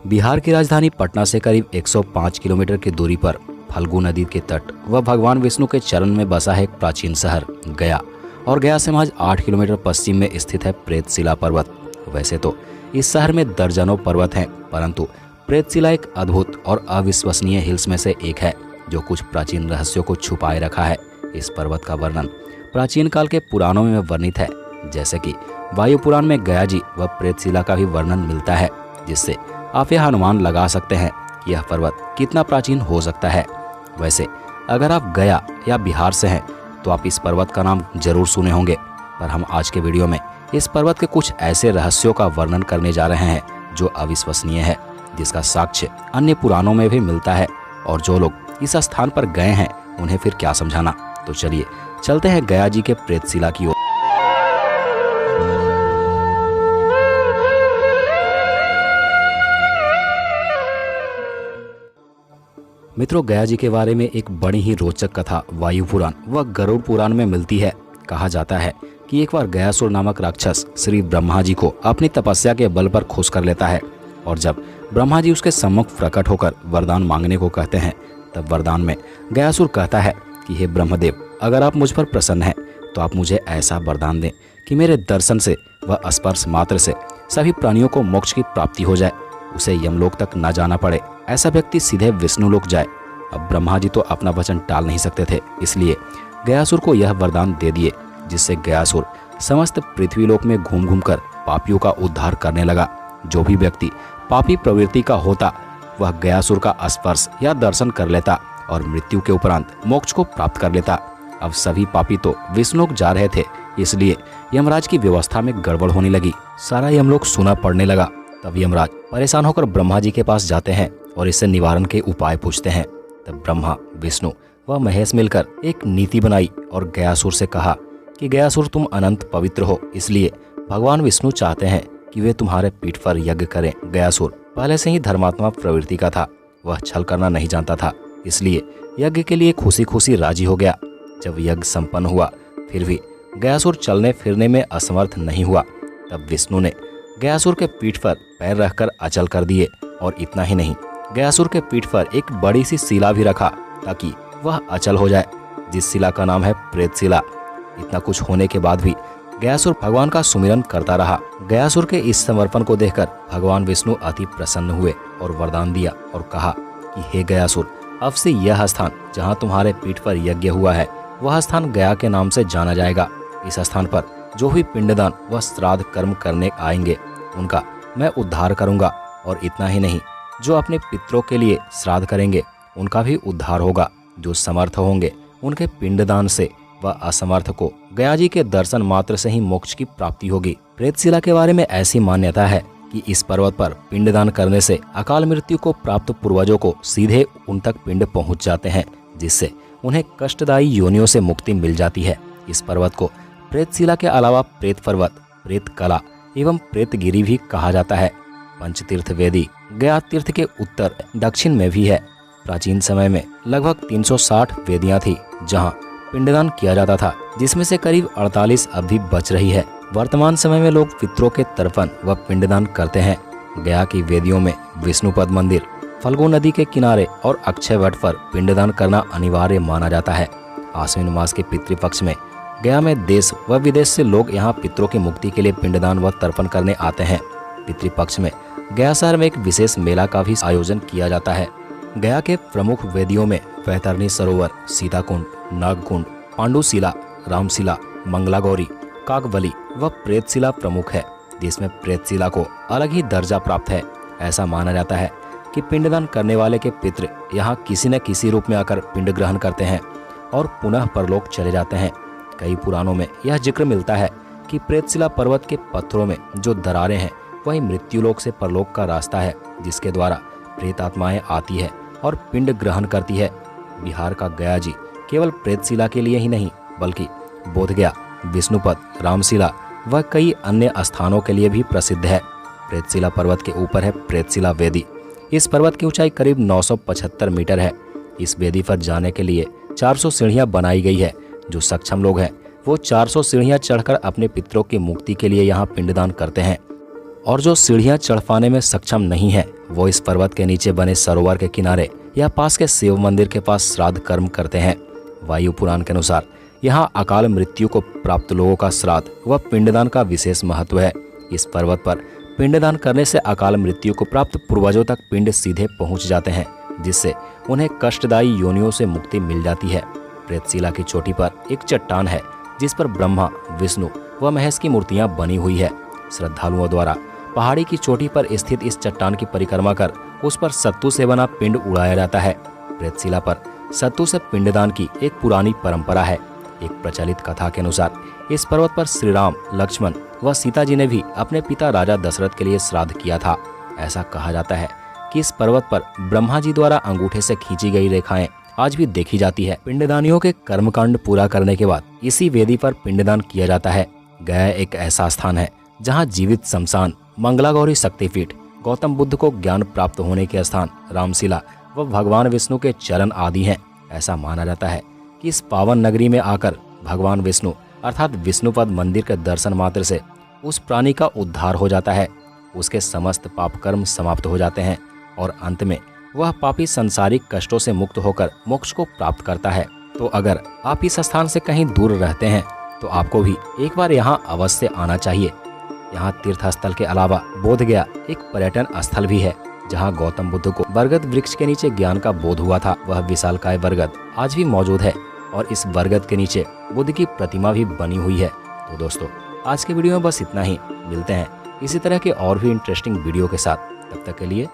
बिहार की राजधानी पटना से करीब 105 किलोमीटर की दूरी पर फल्गु नदी के तट व भगवान विष्णु के चरण में बसा है एक प्राचीन शहर गया। और गया से महज 8 किलोमीटर पश्चिम में स्थित है प्रेतशिला पर्वत। वैसे तो इस शहर में दर्जनों पर्वत हैं, परंतु प्रेतशिला एक अद्भुत और अविश्वसनीय हिल्स में से एक है जो कुछ प्राचीन रहस्यों को छुपाए रखा है। इस पर्वत का वर्णन प्राचीन काल के पुराणों में वर्णित है, जैसे कि वायु पुराण में गया जी व प्रेतशिला का भी वर्णन मिलता है, जिससे आप यह अनुमान लगा सकते हैं कि यह पर्वत कितना प्राचीन हो सकता है। वैसे अगर आप गया या बिहार से हैं तो आप इस पर्वत का नाम जरूर सुने होंगे, पर हम आज के वीडियो में इस पर्वत के कुछ ऐसे रहस्यों का वर्णन करने जा रहे हैं जो अविश्वसनीय है, जिसका साक्ष्य अन्य पुराणों में भी मिलता है। और जो लोग इस स्थान पर गए हैं उन्हें फिर क्या समझाना। तो चलिए चलते हैं गया जी के प्रेतशिला की ओर। मित्रों, गया जी के बारे में एक बड़ी ही रोचक कथा वायु पुराण व गरुड़ पुराण में मिलती है। कहा जाता है कि एक बार गयासुर नामक राक्षस श्री ब्रह्मा जी को अपनी तपस्या के बल पर खुश कर लेता है, और जब ब्रह्मा जी उसके सम्मुख प्रकट होकर वरदान मांगने को कहते हैं, तब वरदान में गयासुर कहता है कि हे ब्रह्मदेव, अगर आप मुझ पर प्रसन्न हैं तो आप मुझे ऐसा वरदान दें कि मेरे दर्शन से व स्पर्श मात्र से सभी प्राणियों को मोक्ष की प्राप्ति हो जाए, उसे यमलोक तक न जाना पड़े, ऐसा व्यक्ति सीधे विष्णु लोक जाए। अब ब्रह्मा जी तो अपना वचन टाल नहीं सकते थे, इसलिए गयासुर को यह वरदान दे दिए, जिससे गयासुर समस्त पृथ्वी लोक में घूम घूम कर पापियों का उद्धार करने लगा। जो भी व्यक्ति पापी प्रवृत्ति का होता वह गयासुर का स्पर्श या दर्शन कर लेता और मृत्यु के उपरांत मोक्ष को प्राप्त कर लेता। अब सभी पापी तो विष्णुलोक जा रहे थे, इसलिए यमराज की व्यवस्था में गड़बड़ होने लगी। सारा यमलोक सूना पड़ने लगा। तब यमराज परेशान होकर ब्रह्मा जी के पास जाते हैं और इससे निवारण के उपाय पूछते हैं। तब ब्रह्मा, विष्णु व महेश मिलकर एक नीति बनाई और गयासुर से कहा कि गयासुर, तुम अनंत पवित्र हो, इसलिए भगवान विष्णु चाहते हैं कि वे तुम्हारे पीठ पर यज्ञ करें। गयासुर पहले से ही धर्मात्मा प्रवृत्ति का था, वह छल करना नहीं जानता था, इसलिए यज्ञ के लिए खुशी खुशी राजी हो गया। जब यज्ञ संपन्न हुआ फिर भी गयासुर चलने फिरने में असमर्थ नहीं हुआ। तब विष्णु ने गयासुर के पीठ पर पैर रखकर अचल कर दिए, और इतना ही नहीं, गयासुर के पीठ पर एक बड़ी सी शिला भी रखा ताकि वह अचल हो जाए, जिस शिला का नाम है प्रेतशिला। इतना कुछ होने के बाद भी गयासुर भगवान का सुमिरन करता रहा। गयासुर के इस समर्पण को देखकर भगवान विष्णु अति प्रसन्न हुए और वरदान दिया और कहा कि हे गयासुर, अब से यह स्थान जहाँ तुम्हारे पीठ पर यज्ञ हुआ है वह स्थान गया के नाम से जाना जाएगा। इस स्थान पर जो भी पिंडदान व श्राद्ध कर्म करने आएंगे उनका मैं उद्धार करूंगा, और इतना ही नहीं, जो अपने पितरों के लिए श्राद्ध करेंगे उनका भी उद्धार होगा। जो समर्थ होंगे उनके पिंडदान से व असमर्थ को गया जी के दर्शन मात्र से ही मोक्ष की प्राप्ति होगी। प्रेतशिला के बारे में ऐसी मान्यता है कि इस पर्वत पर पिंडदान करने से अकाल मृत्यु को प्राप्त पूर्वजों को सीधे उन तक पिंड पहुंच जाते हैं, जिससे उन्हें कष्टदायी योनियों से मुक्ति मिल जाती है। इस पर्वत को प्रेतशिला के अलावा प्रेत पर्वत, प्रेत कला एवं प्रेतगिरी भी कहा जाता है। पंचतीर्थ वेदी गया तीर्थ के उत्तर दक्षिण में भी है। प्राचीन समय में लगभग 360 वेदियां थी जहां पिंडदान किया जाता था, जिसमें से करीब 48 अब भी बच रही है। वर्तमान समय में लोग पितरों के तर्पण व पिंडदान करते हैं। गया की वेदियों में विष्णुपद मंदिर, फल्गु नदी के किनारे और अक्षय वट पर पिंडदान करना अनिवार्य माना जाता है। आश्विन मास के पितृपक्ष में गया में देश व विदेश से लोग यहाँ पितरों की मुक्ति के लिए पिंडदान व तर्पण करने आते हैं। पितृपक्ष में गया शहर में एक विशेष मेला का भी आयोजन किया जाता है। गया के प्रमुख वेदियों में वैतरणी सरोवर, सीताकुंड, नागकुंड, पांडुशिला, रामशिला, मंगलागौरी, काकबली व प्रेतशिला प्रमुख है, जिसमें प्रेतशिला को अलग ही दर्जा प्राप्त है। ऐसा माना जाता है कि पिंडदान करने वाले के पितृ यहाँ किसी न किसी रूप में आकर पिंड ग्रहण करते हैं और पुनः परलोक चले जाते हैं। कई पुराणों में यह जिक्र मिलता है कि प्रेतशिला पर्वत के पत्थरों में जो दरारें हैं वही मृत्युलोक से परलोक का रास्ता है, जिसके द्वारा प्रेत आत्माएं आती है और पिंड ग्रहण करती है। बिहार का गया जी केवल प्रेतशिला के लिए ही नहीं बल्कि बोधगया, विष्णुपद, रामशिला व कई अन्य स्थानों के लिए भी प्रसिद्ध है। प्रेतशिला पर्वत के ऊपर है प्रेतशिला वेदी। इस पर्वत की ऊंचाई करीब 975 मीटर है। इस वेदी पर जाने के लिए 400 सीढ़ियां बनाई गई है। जो सक्षम लोग हैं वो 400 सीढ़ियां चढ़कर अपने पितरों की मुक्ति के लिए यहाँ पिंडदान करते हैं। और जो सीढ़ियां चढ़ पाने में सक्षम नहीं है वो इस पर्वत के नीचे बने सरोवर के किनारे या पास के शिव मंदिर के पास श्राद्ध कर्म करते हैं। वायु पुराण के अनुसार यहाँ अकाल मृत्यु को प्राप्त लोगों का श्राद्ध व पिंडदान का विशेष महत्व है। इस पर्वत पर पिंडदान करने से अकाल मृत्यु को प्राप्त पूर्वजों तक पिंड सीधे पहुंच जाते हैं, जिससे उन्हें कष्टदायी योनियों से मुक्ति मिल जाती है। प्रेतशिला की चोटी पर एक चट्टान है जिस पर ब्रह्मा, विष्णु व महेश की मूर्तियां बनी हुई है। श्रद्धालुओं द्वारा पहाड़ी की चोटी पर स्थित इस चट्टान की परिक्रमा कर उस पर सत्तू से बना पिंड उड़ाया जाता है। प्रेतशिला पर सत्तू से पिंडदान की एक पुरानी परंपरा है। एक प्रचलित कथा के अनुसार इस पर्वत पर श्री राम, लक्ष्मण व सीता जी ने भी अपने पिता राजा दशरथ के लिए श्राद्ध किया था। ऐसा कहा जाता है कि इस पर्वत पर ब्रह्मा जी द्वारा अंगूठे से खींची गई रेखाएं आज भी देखी जाती है। पिंडदानियों के कर्मकांड पूरा करने के बाद इसी वेदी पर पिंडदान किया जाता है। गया एक ऐसा स्थान है जहाँ जीवित शमशान, मंगला गौरी शक्तिपीठ, गौतम बुद्ध को ज्ञान प्राप्त होने के स्थान, रामशिला व भगवान विष्णु के चरण आदि हैं। ऐसा माना जाता है कि इस पावन नगरी में आकर भगवान विष्णु अर्थात विष्णुपद मंदिर के दर्शन मात्र से उस प्राणी का उद्धार हो जाता है। उसके समस्त पाप कर्म समाप्त हो जाते हैं और अंत में वह पापी संसारिक कष्टों से मुक्त होकर मोक्ष को प्राप्त करता है। तो अगर आप इस स्थान से कहीं दूर रहते हैं तो आपको भी एक बार यहाँ अवश्य आना चाहिए। यहाँ तीर्थ स्थल के अलावा बोधगया एक पर्यटन स्थल भी है, जहाँ गौतम बुद्ध को बरगद वृक्ष के नीचे ज्ञान का बोध हुआ था। वह विशालकाय बरगद आज भी मौजूद है और इस बरगद के नीचे बुद्ध की प्रतिमा भी बनी हुई है। तो दोस्तों, आज के वीडियो में बस इतना ही। मिलते हैं इसी तरह के और भी इंटरेस्टिंग वीडियो के साथ। तब तक के लिए